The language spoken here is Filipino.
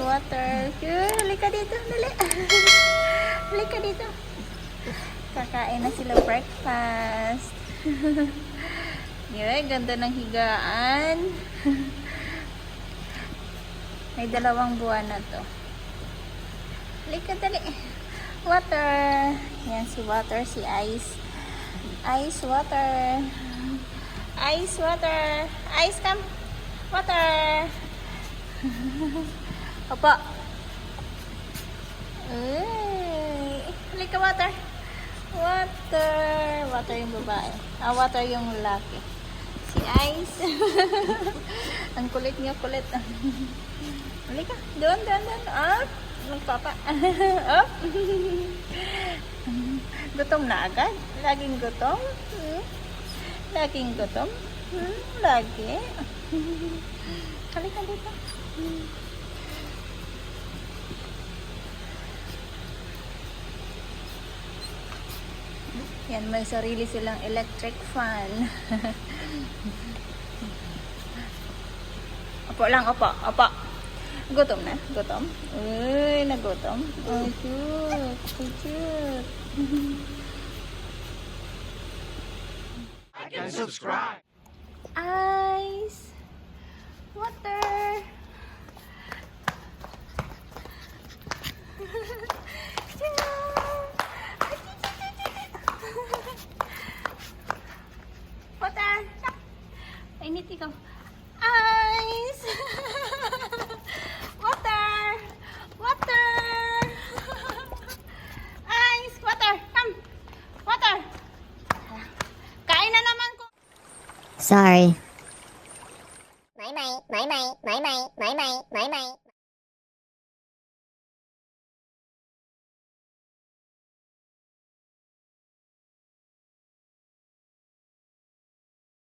water. Halika dito, dali. Halika dito. Kakain na sila breakfast. Yun, ganda ng higaan. May 2 buwan na to. Halika, dali. Water. Yan si Water, si Ice. Ice, water. Ice, water. Ice, come. Water. Opo. Uy. Halika, water. Water. Water yung babae. Water yung lalaki. Si Ice. Ang kulit niya, kulit. Halika. Doon. Up. Magpapa. Up. Gutom na agad? Laging gutom? Laging gutom? Lagi? Halika dito. Yan, may sarili silang electric fan. Opo lang, opo. Gutom na? Gutom? Uy, nagutom. Oh, cute. Cute. I can subscribe. Ice. Water. Water. Init ikaw. Ice. Water. Ice. Water. Come. Water. Kain na naman ko. Sorry. Mày